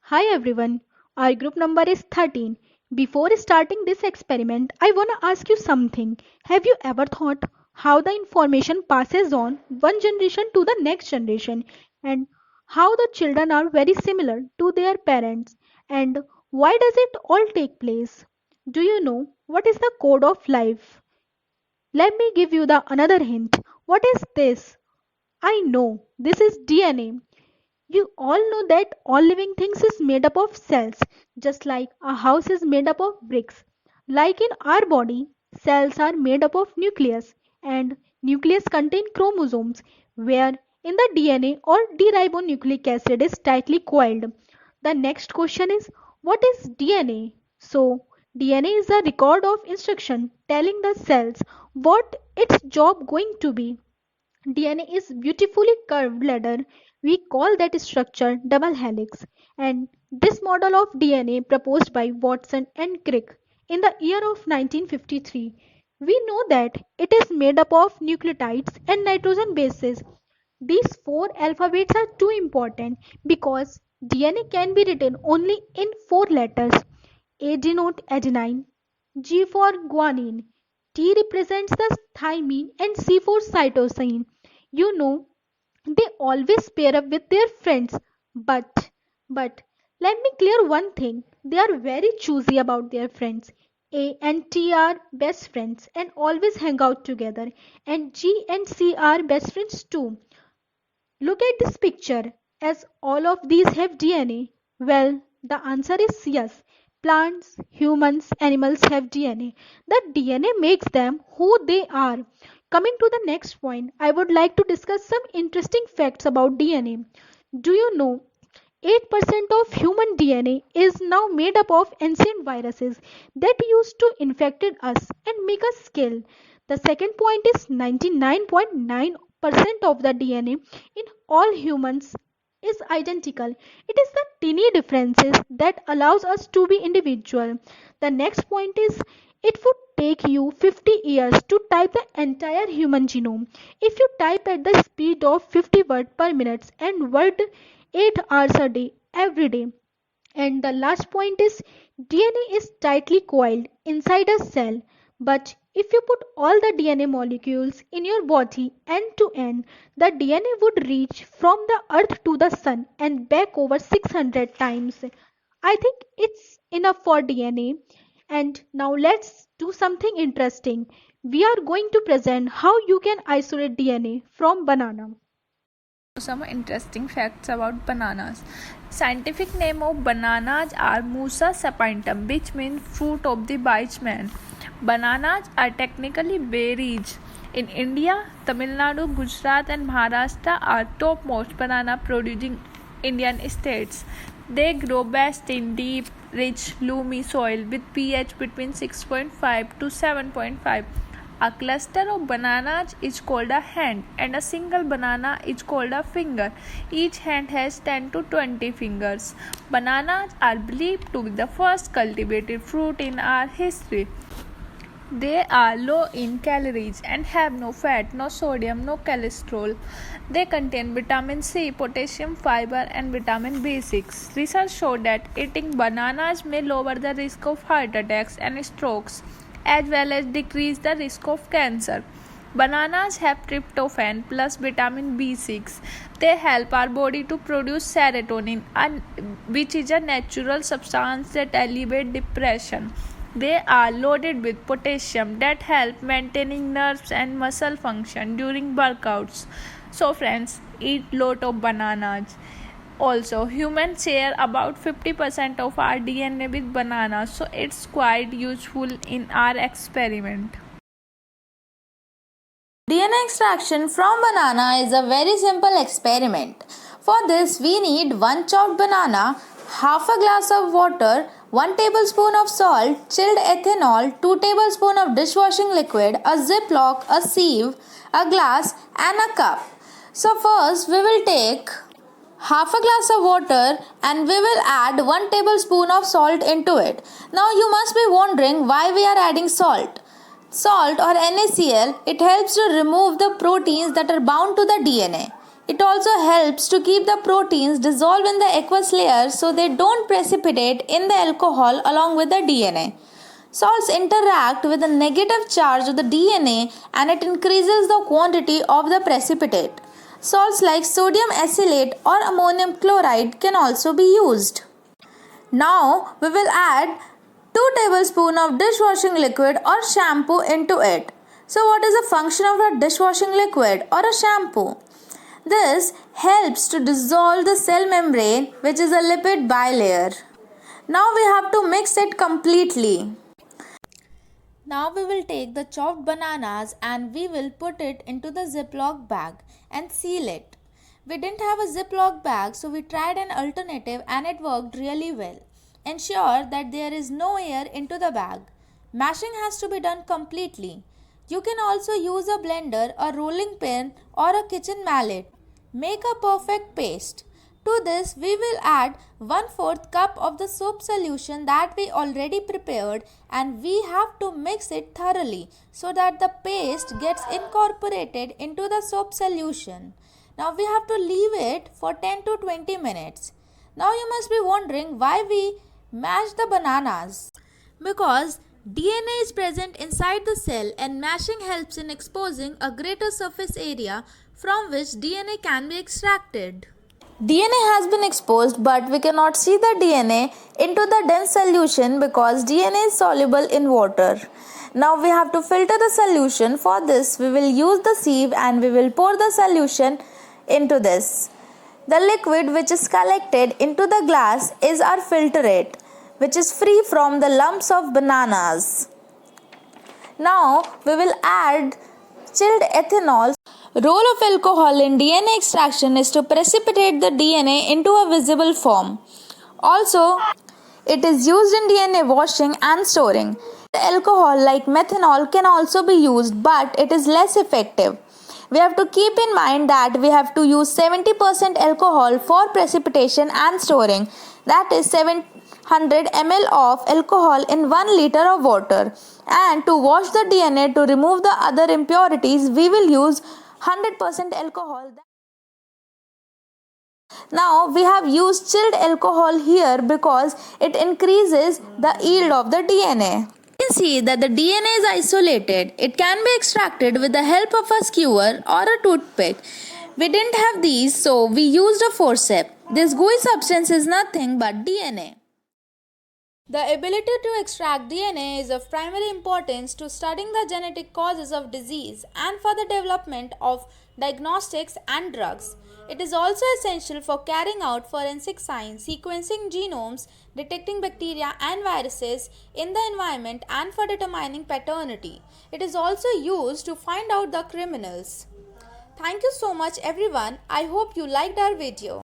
Hi everyone, our group number is 13. Before starting this experiment, I want to ask you something. Have you ever thought how the information passes on one generation to the next generation and how the children are very similar to their parents and why does it all take place? Do you know what is the code of life? Let me give you the another hint. What is this? I know this is DNA. You all know that all living things is made up of cells, just like a house is made up of bricks. Like in our body, cells are made up of nucleus, and nucleus contain chromosomes, where in the DNA or deribonucleic acid is tightly coiled. The next question is, what is DNA? So, DNA is a record of instruction telling the cells what its job going to be. DNA is beautifully curved ladder. We call that structure double helix. And this model of DNA proposed by Watson and Crick in the year of 1953. We know that it is made up of nucleotides and nitrogen bases. These four alphabets are too important because DNA can be written only in four letters. A denotes adenine, G for guanine, T represents the thymine, and C for cytosine. You know, they always pair up with their friends. But, but, let me clear one thing. They are very choosy about their friends. A and T are best friends and always hang out together. And G and C are best friends too. Look at this picture. As all of these have DNA? Well, the answer is yes. Plants, humans, animals have DNA. The DNA makes them who they are. Coming to the next point, I would like to discuss some interesting facts about DNA. Do you know 8% of human DNA is now made up of ancient viruses that used to infected us and make us ill. The second point is 99.9% of the DNA in all humans is identical. It is the tiny differences that allows us to be individual. The next point is it would take you 50 years to type the entire human genome. If you type at the speed of 50 words per minute and word 8 hours a day every day. And the last point is DNA is tightly coiled inside a cell. But if you put all the DNA molecules in your body end to end, the DNA would reach from the earth to the sun and back over 600 times. I think it's enough for DNA. And now let's do something interesting. We are going to present how you can isolate DNA from banana. Some interesting facts about bananas. Scientific name of bananas are Musa sapientum, which means fruit of the wise man. Bananas are technically berries. In India, Tamil Nadu, Gujarat and Maharashtra are topmost banana producing Indian states. They grow best in deep, rich, loamy soil with pH between 6.5 to 7.5. A cluster of bananas is called a hand and a single banana is called a finger. Each hand has 10 to 20 fingers. Bananas are believed to be the first cultivated fruit in our history. They are low in calories and have no fat, no sodium, no cholesterol. They contain vitamin C, potassium, fiber, and vitamin B6. Research showed that eating bananas may lower the risk of heart attacks and strokes, as well as decrease the risk of cancer. Bananas have tryptophan plus vitamin B6. They help our body to produce serotonin, which is a natural substance that alleviates depression. They are loaded with potassium that help maintaining nerves and muscle function during workouts. So friends, eat lot of bananas. Also, humans share about 50% of our DNA with bananas, so it's quite useful in our experiment. DNA extraction from banana is a very simple experiment. For this, we need 1 chopped banana, half a glass of water, 1 tablespoon of salt, chilled ethanol, 2 tablespoons of dishwashing liquid, a ziplock, a sieve, a glass and a cup. So first we will take half a glass of water and we will add 1 tablespoon of salt into it. Now you must be wondering why we are adding salt. Salt or NaCl, it helps to remove the proteins that are bound to the DNA. It also helps to keep the proteins dissolved in the aqueous layer so they don't precipitate in the alcohol along with the DNA. Salts interact with the negative charge of the DNA and it increases the quantity of the precipitate. Salts like sodium acylate or ammonium chloride can also be used. Now we will add 2 tablespoons of dishwashing liquid or shampoo into it. So what is the function of a dishwashing liquid or a shampoo? This helps to dissolve the cell membrane, which is a lipid bilayer. Now we have to mix it completely. Now we will take the chopped bananas and we will put it into the Ziploc bag and seal it. We didn't have a Ziploc bag, so we tried an alternative and it worked really well. Ensure that there is no air into the bag. Mashing has to be done completely. You can also use a blender, a rolling pin or a kitchen mallet. Make a perfect paste. To this we will add 1/4 cup of the soap solution that we already prepared and we have to mix it thoroughly so that the paste gets incorporated into the soap solution. Now we have to leave it for 10 to 20 minutes. Now you must be wondering why we mash the bananas. Because DNA is present inside the cell and mashing helps in exposing a greater surface area from which DNA can be extracted. DNA has been exposed but we cannot see the DNA into the dense solution because DNA is soluble in water. Now we have to filter the solution. For this we will use the sieve and we will pour the solution into this. The liquid which is collected into the glass is our filtrate, which is free from the lumps of bananas. Now we will add chilled ethanol. Role of alcohol in DNA extraction is to precipitate the DNA into a visible form. Also, it is used in DNA washing and storing. Alcohol like methanol can also be used, but it is less effective. We have to keep in mind that we have to use 70% alcohol for precipitation and storing. That is 700 ml of alcohol in 1 liter of water. And to wash the DNA to remove the other impurities, we will use 100% alcohol. Now we have used chilled alcohol here because it increases the yield of the DNA. You can see that the DNA is isolated. It can be extracted with the help of a skewer or a toothpick. We didn't have these, so we used a forceps. This gooey substance is nothing but DNA. The ability to extract DNA is of primary importance to studying the genetic causes of disease and for the development of diagnostics and drugs. It is also essential for carrying out forensic science, sequencing genomes, detecting bacteria and viruses in the environment, and for determining paternity. It is also used to find out the criminals. Thank you so much everyone. I hope you liked our video.